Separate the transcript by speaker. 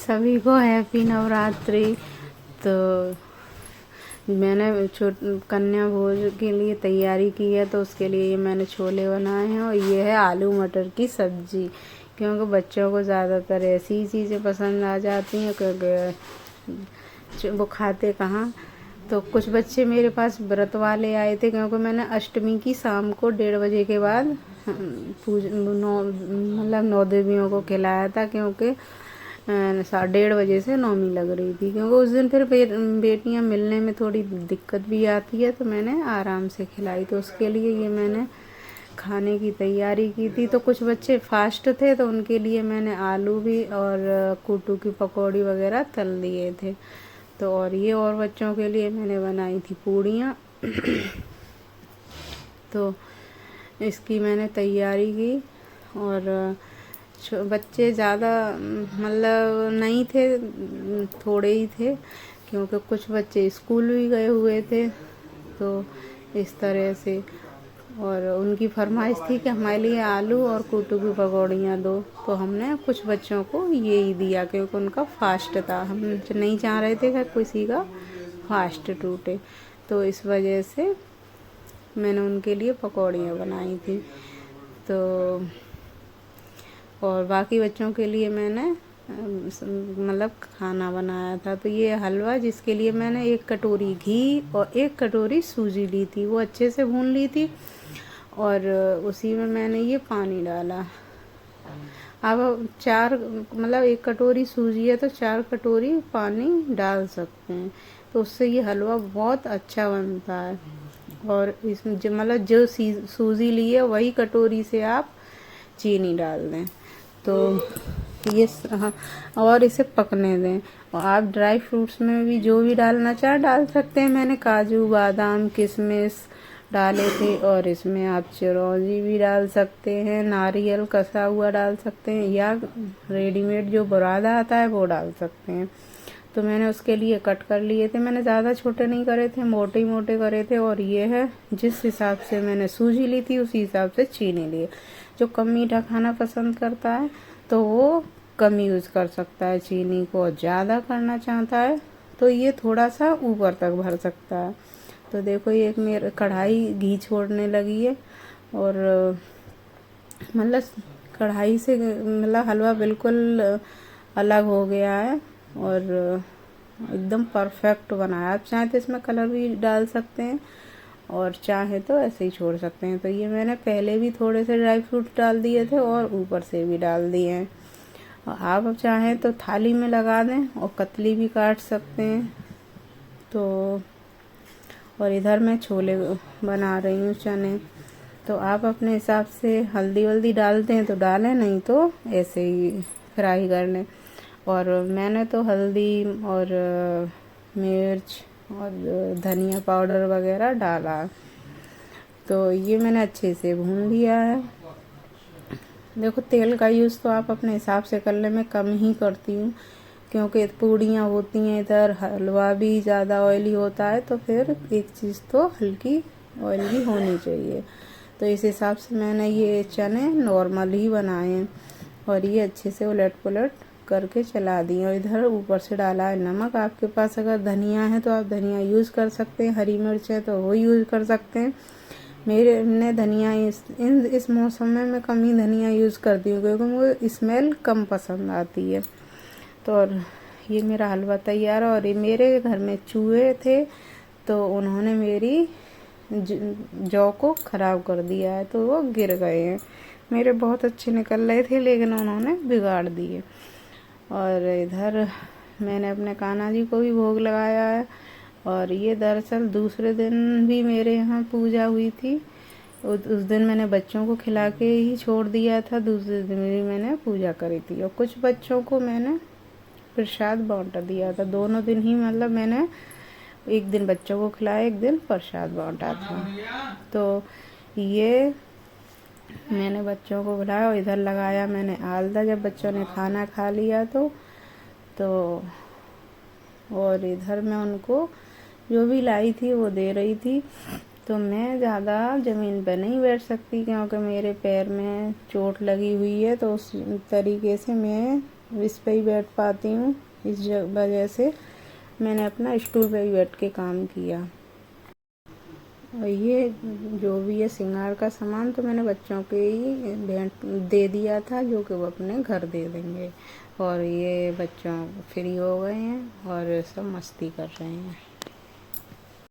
Speaker 1: सभी को हैप्पी नवरात्रि। तो मैंने कन्या भोज के लिए तैयारी की है, तो उसके लिए ये मैंने छोले बनाए हैं और ये है आलू मटर की सब्जी, क्योंकि बच्चों को ज़्यादातर ऐसी ही चीज़ें पसंद आ जाती हैं, क्योंकि वो खाते कहाँ। तो कुछ बच्चे मेरे पास व्रत वाले आए थे, क्योंकि मैंने अष्टमी की शाम को 1:30 बजे के बाद मतलब 9 देवियों को खिलाया था, क्योंकि 1:30 बजे से नौमी लग रही थी, क्योंकि उस दिन फिर बेटियां मिलने में थोड़ी दिक्कत भी आती है, तो मैंने आराम से खिलाई। तो उसके लिए ये मैंने खाने की तैयारी की थी। तो कुछ बच्चे फास्ट थे, तो उनके लिए मैंने आलू भी और कूटू की पकौड़ी वगैरह तल दिए थे। तो और ये और बच्चों के लिए मैंने बनाई थी पूड़ियाँ। तो इसकी मैंने तैयारी की। और बच्चे ज़्यादा मतलब नहीं थे, थोड़े ही थे, क्योंकि कुछ बच्चे स्कूल भी गए हुए थे। तो इस तरह से और उनकी फरमाइश थी कि हमारे लिए आलू और कूटू की पकौड़ियाँ दो, तो हमने कुछ बच्चों को ये ही दिया, क्योंकि उनका फास्ट था। हम नहीं चाह रहे थे कि किसी का फास्ट टूटे, तो इस वजह से मैंने उनके लिए पकौड़ियाँ बनाई थी। तो और बाकी बच्चों के लिए मैंने मतलब खाना बनाया था। तो ये हलवा, जिसके लिए मैंने 1 कटोरी घी और 1 कटोरी सूजी ली थी, वो अच्छे से भून ली थी, और उसी में मैंने ये पानी डाला। अब 4 मतलब 1 कटोरी सूजी है तो 4 कटोरी पानी डाल सकते हैं, तो उससे ये हलवा बहुत अच्छा बनता है। और इसमें मतलब जो सूजी ली है वही कटोरी से आप चीनी डाल दें। तो ये हाँ, और इसे पकने दें। और आप ड्राई फ्रूट्स में भी जो भी डालना चाहे डाल सकते हैं। मैंने काजू बादाम किशमिश डाले थे, और इसमें आप चिरौंजी भी डाल सकते हैं, नारियल कसा हुआ डाल सकते हैं, या रेडीमेड जो बुरादा आता है वो डाल सकते हैं। तो मैंने उसके लिए कट कर लिए थे। मैंने ज़्यादा छोटे नहीं करे थे, मोटे ही मोटे करे थे। और ये है, जिस हिसाब से मैंने सूजी ली थी उसी हिसाब से चीनी लिए। जो कम मीठा खाना पसंद करता है तो वो कम यूज़ कर सकता है चीनी को, ज़्यादा करना चाहता है तो ये थोड़ा सा ऊपर तक भर सकता है। तो देखो ये मेरे कढ़ाई घी छोड़ने लगी है, और मतलब कढ़ाई से मतलब हलवा बिल्कुल अलग हो गया है, और एकदम परफेक्ट बना है। आप चाहें तो इसमें कलर भी डाल सकते हैं, और चाहे तो ऐसे ही छोड़ सकते हैं। तो ये मैंने पहले भी थोड़े से ड्राई फ्रूट डाल दिए थे, और ऊपर से भी डाल दिए हैं। और आप अब चाहें तो थाली में लगा दें, और कतली भी काट सकते हैं। तो और इधर मैं छोले बना रही हूँ, चने। तो आप अपने हिसाब से हल्दी वल्दी डालते हैं तो डालें, नहीं तो ऐसे ही फ्राई कर लें। और मैंने तो हल्दी और मिर्च और धनिया पाउडर वगैरह डाला। तो ये मैंने अच्छे से भून लिया है। देखो तेल का यूज़ तो आप अपने हिसाब से कर लें, मैं कम ही करती हूँ, क्योंकि पूड़ियाँ होती हैं, इधर हलवा भी ज़्यादा ऑयली होता है, तो फिर एक चीज़ तो हल्की ऑयली होनी चाहिए। तो इस हिसाब से मैंने ये चने नॉर्मल ही बनाए हैं, और ये अच्छे से उलट पुलट करके चला दिए। और इधर ऊपर से डाला है नमक। आपके पास अगर धनिया है तो आप धनिया यूज़ कर सकते हैं, हरी मिर्च है तो वो यूज़ कर सकते हैं। मैंने धनिया इस मौसम में मैं कम ही धनिया यूज़ करती हूँ, क्योंकि मुझे स्मेल कम पसंद आती है। तो और ये मेरा हलवा तैयार है। और ये मेरे घर में चूहे थे, तो उन्होंने मेरी जौ को ख़राब कर दिया है, तो वो गिर गए हैं। मेरे बहुत अच्छे निकल रहे थे, लेकिन उन्होंने बिगाड़ दिए। और इधर मैंने अपने कान्हा जी को भी भोग लगाया है। और ये दरअसल दूसरे दिन भी मेरे यहाँ पूजा हुई थी। उस दिन मैंने बच्चों को खिला के ही छोड़ दिया था, दूसरे दिन भी मैंने पूजा करी थी। और कुछ बच्चों को मैंने प्रसाद बांट दिया था। दोनों दिन ही मतलब मैंने एक दिन बच्चों को खिलाया, एक दिन प्रसाद बांटा था। तो ये मैंने बच्चों को खिलाया, और इधर लगाया मैंने आलता जब बच्चों ने खाना खा लिया तो और इधर मैं उनको जो भी लाई थी वो दे रही थी। तो मैं ज़्यादा ज़मीन पर नहीं बैठ सकती, क्योंकि मेरे पैर में चोट लगी हुई है। तो उस तरीके से मैं इस पे ही बैठ पाती हूँ, इस वजह से मैंने अपना स्टूल पे ही बैठ के काम किया। और ये जो भी है श्रृंगार का सामान तो मैंने बच्चों के ही भेंट दे दिया था, जो कि वो अपने घर दे देंगे। और ये बच्चों फ्री हो गए हैं और सब मस्ती कर रहे हैं।